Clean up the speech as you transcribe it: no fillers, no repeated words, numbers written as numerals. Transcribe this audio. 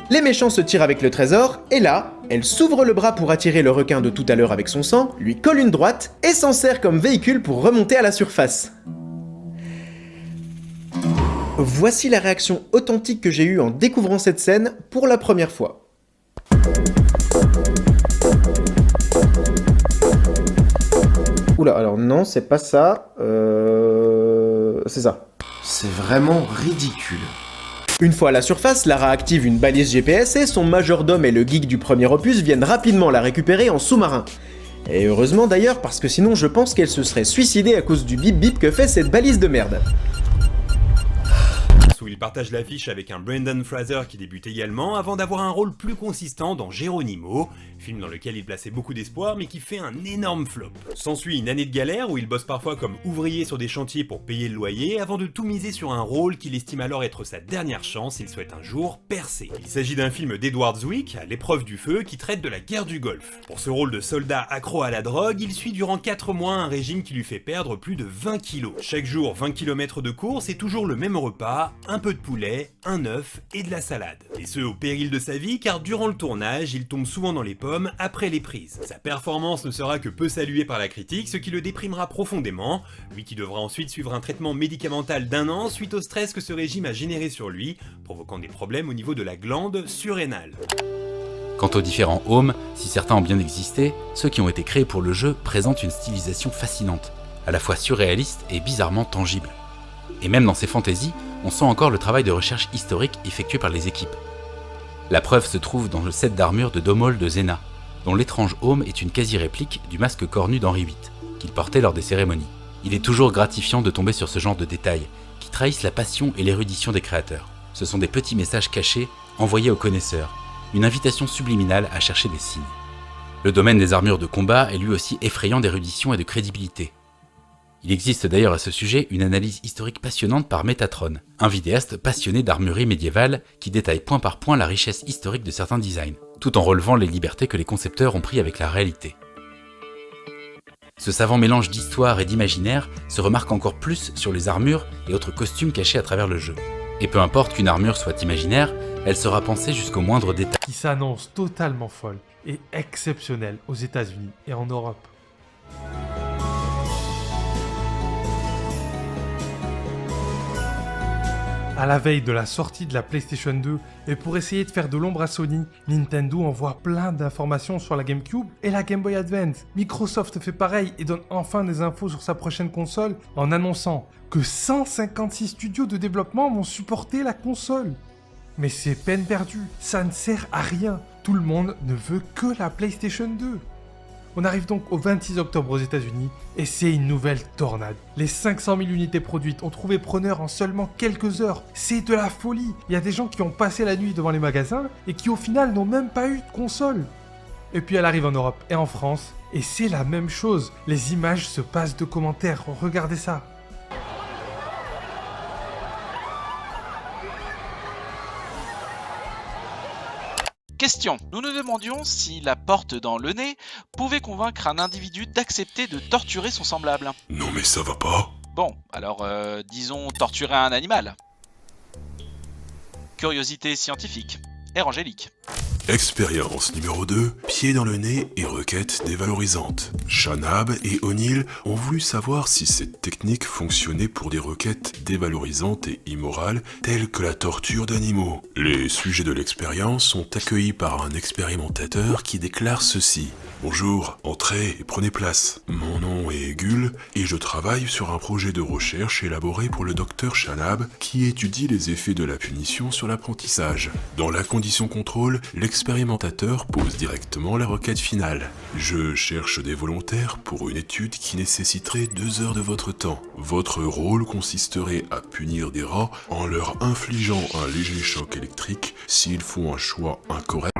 Les méchants se tirent avec le trésor, et là, elle s'ouvre le bras pour attirer le requin de tout à l'heure avec son sang, lui colle une droite, et s'en sert comme véhicule pour remonter à la surface. Voici la réaction authentique que j'ai eue en découvrant cette scène pour la première fois. Oula, alors non, c'est pas ça. C'est ça. C'est vraiment ridicule. Une fois à la surface, Lara active une balise GPS et son majordome et le geek du premier opus viennent rapidement la récupérer en sous-marin. Et heureusement d'ailleurs, parce que sinon je pense qu'elle se serait suicidée à cause du bip bip que fait cette balise de merde. Où il partage l'affiche avec un Brendan Fraser qui débute également avant d'avoir un rôle plus consistant dans Geronimo, film dans lequel il plaçait beaucoup d'espoir mais qui fait un énorme flop. S'ensuit une année de galère où il bosse parfois comme ouvrier sur des chantiers pour payer le loyer avant de tout miser sur un rôle qu'il estime alors être sa dernière chance, il souhaite un jour percer. Il s'agit d'un film d'Edward Zwick, à l'épreuve du feu, qui traite de la guerre du Golfe. Pour ce rôle de soldat accro à la drogue, il suit durant 4 mois un régime qui lui fait perdre plus de 20 kilos. Chaque jour 20 km de course et toujours le même repas, un peu de poulet, un œuf et de la salade. Et ce au péril de sa vie car durant le tournage, il tombe souvent dans les pommes après les prises. Sa performance ne sera que peu saluée par la critique, ce qui le déprimera profondément, lui qui devra ensuite suivre un traitement médicamental d'1 an suite au stress que ce régime a généré sur lui, provoquant des problèmes au niveau de la glande surrénale. Quant aux différents homes, si certains ont bien existé, ceux qui ont été créés pour le jeu présentent une stylisation fascinante, à la fois surréaliste et bizarrement tangible. Et même dans ces fantaisies, on sent encore le travail de recherche historique effectué par les équipes. La preuve se trouve dans le set d'armure de Domol de Zena, dont l'étrange home est une quasi-réplique du masque cornu d'Henri VIII, qu'il portait lors des cérémonies. Il est toujours gratifiant de tomber sur ce genre de détails, qui trahissent la passion et l'érudition des créateurs. Ce sont des petits messages cachés, envoyés aux connaisseurs, une invitation subliminale à chercher des signes. Le domaine des armures de combat est lui aussi effrayant d'érudition et de crédibilité. Il existe d'ailleurs à ce sujet une analyse historique passionnante par Metatron, un vidéaste passionné d'armurerie médiévale qui détaille point par point la richesse historique de certains designs, tout en relevant les libertés que les concepteurs ont pris avec la réalité. Ce savant mélange d'histoire et d'imaginaire se remarque encore plus sur les armures et autres costumes cachés à travers le jeu. Et peu importe qu'une armure soit imaginaire, elle sera pensée jusqu'au moindre détail. Qui s'annonce totalement folle et exceptionnelle aux États-Unis et en Europe. À la veille de la sortie de la PlayStation 2, et pour essayer de faire de l'ombre à Sony, Nintendo envoie plein d'informations sur la GameCube et la Game Boy Advance. Microsoft fait pareil et donne enfin des infos sur sa prochaine console en annonçant que 156 studios de développement vont supporter la console. Mais c'est peine perdue, ça ne sert à rien. Tout le monde ne veut que la PlayStation 2. On arrive donc au 26 octobre aux États-Unis et c'est une nouvelle tornade. Les 500 000 unités produites ont trouvé preneur en seulement quelques heures. C'est de la folie. Il y a des gens qui ont passé la nuit devant les magasins et qui au final n'ont même pas eu de console. Et puis elle arrive en Europe et en France et c'est la même chose. Les images se passent de commentaires. Regardez ça. Question. Nous nous demandions si la porte dans le nez pouvait convaincre un individu d'accepter de torturer son semblable. Non mais ça va pas. Bon, alors disons torturer un animal. Curiosité scientifique. Air angélique. Expérience numéro 2, pied dans le nez et requête dévalorisante. Shanab et O'Neill ont voulu savoir si cette technique fonctionnait pour des requêtes dévalorisantes et immorales telles que la torture d'animaux. Les sujets de l'expérience sont accueillis par un expérimentateur qui déclare ceci. Bonjour, entrez et prenez place. Mon nom est Gull et je travaille sur un projet de recherche élaboré pour le docteur Shanab qui étudie les effets de la punition sur l'apprentissage. Dans la condition contrôle, l'expérimentateur pose directement la requête finale. Je cherche des volontaires pour une étude qui nécessiterait 2 heures de votre temps. Votre rôle consisterait à punir des rats en leur infligeant un léger choc électrique s'ils font un choix incorrect.